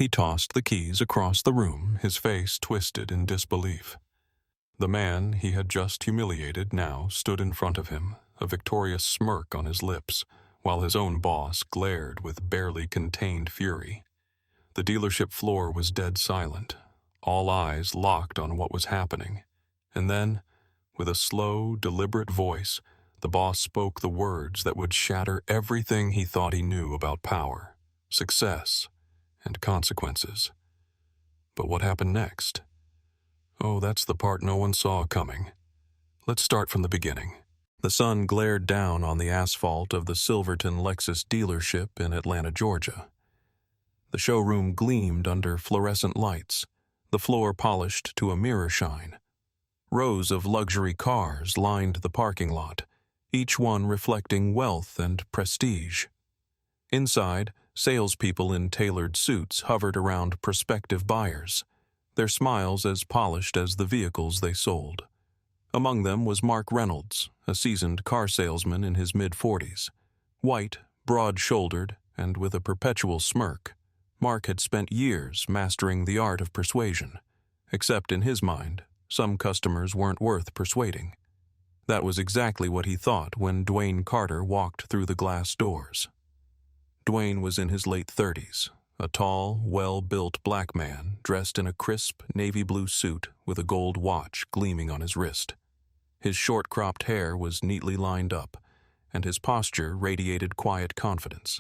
He tossed the keys across the room, his face twisted in disbelief. The man he had just humiliated now stood in front of him, a victorious smirk on his lips, while his own boss glared with barely contained fury. The dealership floor was dead silent, all eyes locked on what was happening. And then, with a slow, deliberate voice, the boss spoke the words that would shatter everything he thought he knew about power, success, and consequences. But what happened next? Oh, that's the part no one saw coming. Let's start from the beginning. The sun glared down on the asphalt of the Silverton Lexus dealership in Atlanta, Georgia. The showroom gleamed under fluorescent lights, the floor polished to a mirror shine. Rows of luxury cars lined the parking lot, each one reflecting wealth and prestige. Inside, salespeople in tailored suits hovered around prospective buyers, their smiles as polished as the vehicles they sold. Among them was Mark Reynolds, a seasoned car salesman in his mid-40s. White, broad-shouldered, and with a perpetual smirk, Mark had spent years mastering the art of persuasion. Except in his mind, some customers weren't worth persuading. That was exactly what he thought when Dwayne Carter walked through the glass doors. Dwayne was in his late 30s, a tall, well-built black man dressed in a crisp navy blue suit with a gold watch gleaming on his wrist. His short-cropped hair was neatly lined up, and his posture radiated quiet confidence.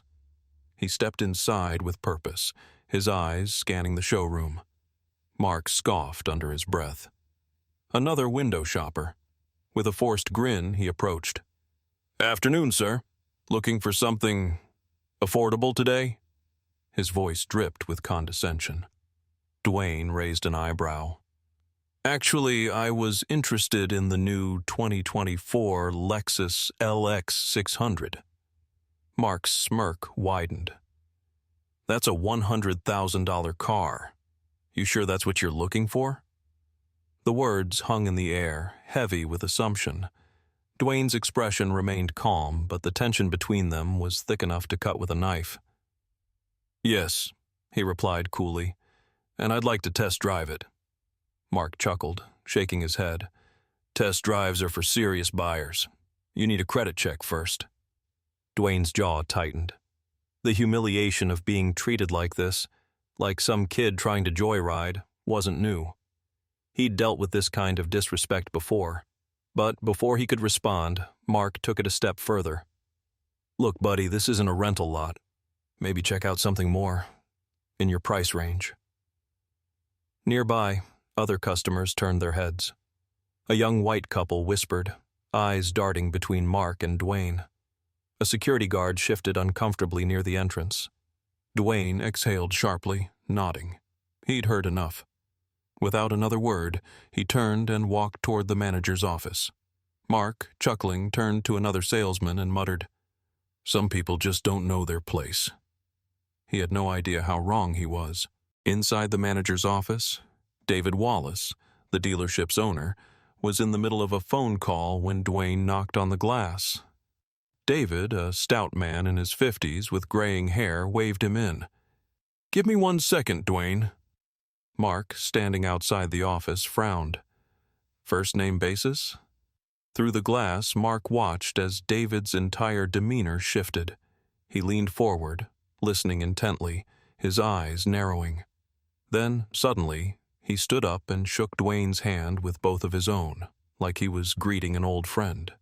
He stepped inside with purpose, his eyes scanning the showroom. Mark scoffed under his breath. Another window shopper. With a forced grin, he approached. "Afternoon, sir. Looking for something affordable today?" His voice dripped with condescension. Dwayne raised an eyebrow. "Actually, I was interested in the new 2024 Lexus LX 600. Mark's smirk widened. "That's a $100,000 car. You sure that's what you're looking for?" The words hung in the air, heavy with assumption. Dwayne's expression remained calm, but the tension between them was thick enough to cut with a knife. "Yes," he replied coolly, "and I'd like to test drive it." Mark chuckled, shaking his head. "Test drives are for serious buyers. You need a credit check first." Dwayne's jaw tightened. The humiliation of being treated like this, like some kid trying to joyride, wasn't new. He'd dealt with this kind of disrespect before. But before he could respond, Mark took it a step further. "Look, buddy, this isn't a rental lot. Maybe check out something more in your price range." Nearby, other customers turned their heads. A young white couple whispered, eyes darting between Mark and Dwayne. A security guard shifted uncomfortably near the entrance. Dwayne exhaled sharply, nodding. He'd heard enough. Without another word, he turned and walked toward the manager's office. Mark, chuckling, turned to another salesman and muttered, "Some people just don't know their place." He had no idea how wrong he was. Inside the manager's office, David Wallace, the dealership's owner, was in the middle of a phone call when Dwayne knocked on the glass. David, a stout man in his 50s with graying hair, waved him in. "Give me 1 second, Dwayne." Mark, standing outside the office, frowned. First name basis? Through the glass, Mark watched as David's entire demeanor shifted. He leaned forward, listening intently, his eyes narrowing. Then, suddenly, he stood up and shook Dwayne's hand with both of his own, like he was greeting an old friend.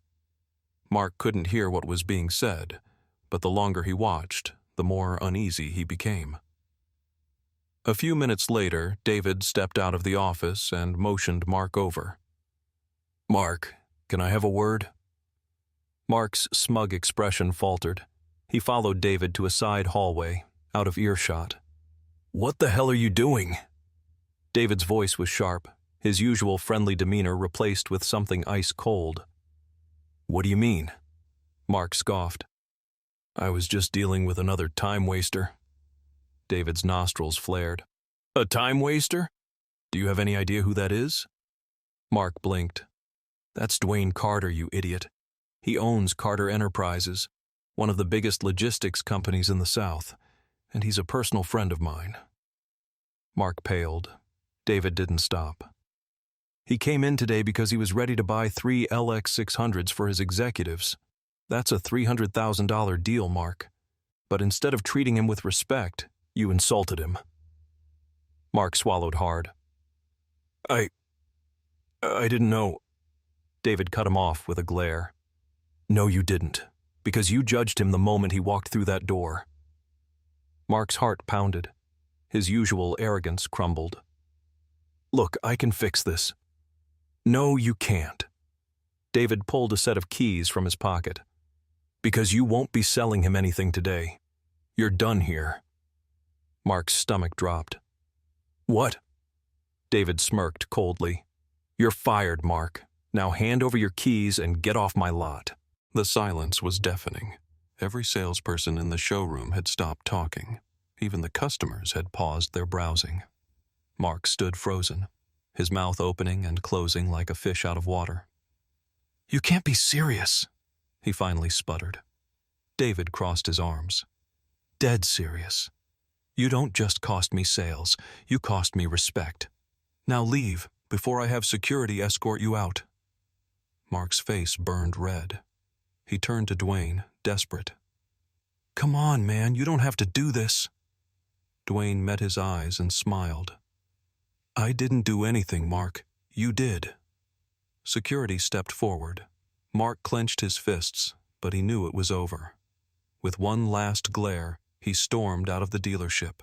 Mark couldn't hear what was being said, but the longer he watched, the more uneasy he became. A few minutes later, David stepped out of the office and motioned Mark over. "Mark, can I have a word?" Mark's smug expression faltered. He followed David to a side hallway, out of earshot. "What the hell are you doing?" David's voice was sharp, his usual friendly demeanor replaced with something ice-cold. "What do you mean?" Mark scoffed. "I was just dealing with another time-waster." David's nostrils flared. "A time-waster? Do you have any idea who that is?" Mark blinked. "That's Dwayne Carter, you idiot. He owns Carter Enterprises, one of the biggest logistics companies in the South, and he's a personal friend of mine." Mark paled. David didn't stop. He came in today because he was ready to buy 3 LX600s for his executives. That's a $300,000 deal, Mark. But instead of treating him with respect, you insulted him. Mark swallowed hard. I didn't know. David cut him off with a glare. No, you didn't, because you judged him the moment he walked through that door. Mark's heart pounded. His usual arrogance crumbled. Look, I can fix this. No, you can't. David pulled a set of keys from his pocket. Because you won't be selling him anything today. You're done here. Mark's stomach dropped. What? David smirked coldly. You're fired, Mark. Now hand over your keys and get off my lot. The silence was deafening. Every salesperson in the showroom had stopped talking. Even the customers had paused their browsing. Mark stood frozen, his mouth opening and closing like a fish out of water. You can't be serious, he finally sputtered. David crossed his arms. Dead serious. You don't just cost me sales, you cost me respect. Now leave, before I have security escort you out. Mark's face burned red. He turned to Dwayne, desperate. Come on, man, you don't have to do this. Dwayne met his eyes and smiled. I didn't do anything, Mark. You did. Security stepped forward. Mark clenched his fists, but he knew it was over. With one last glare, he stormed out of the dealership.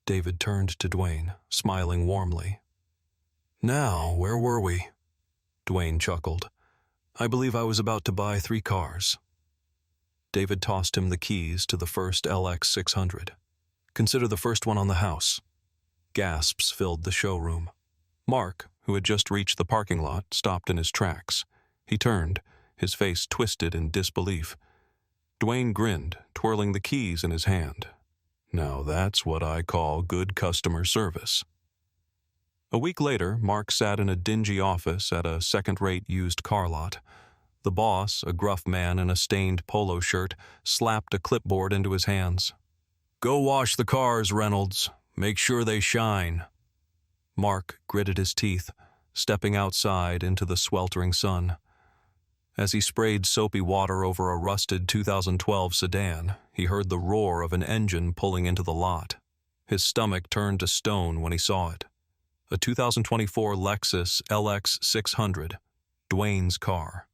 David turned to Dwayne, smiling warmly. Now, where were we? Dwayne chuckled. I believe I was about to buy 3 cars. David tossed him the keys to the first LX600. Consider the first one on the house. Gasps filled the showroom. Mark, who had just reached the parking lot, stopped in his tracks. He turned, his face twisted in disbelief. Dwayne grinned, twirling the keys in his hand. Now that's what I call good customer service. A week later, Mark sat in a dingy office at a second-rate used car lot. The boss, a gruff man in a stained polo shirt, slapped a clipboard into his hands. Go wash the cars, Reynolds. Make sure they shine. Mark gritted his teeth, stepping outside into the sweltering sun. As he sprayed soapy water over a rusted 2012 sedan, he heard the roar of an engine pulling into the lot. His stomach turned to stone when he saw it. A 2024 Lexus LX600, Dwayne's car.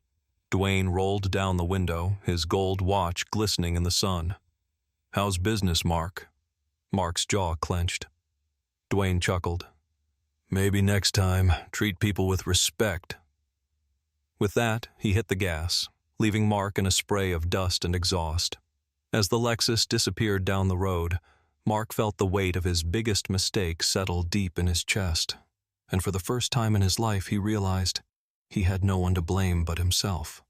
Dwayne rolled down the window, his gold watch glistening in the sun. How's business, Mark? Mark's jaw clenched. Dwayne chuckled. Maybe next time, treat people with respect. With that, he hit the gas, leaving Mark in a spray of dust and exhaust. As the Lexus disappeared down the road, Mark felt the weight of his biggest mistake settle deep in his chest, and for the first time in his life he realized he had no one to blame but himself.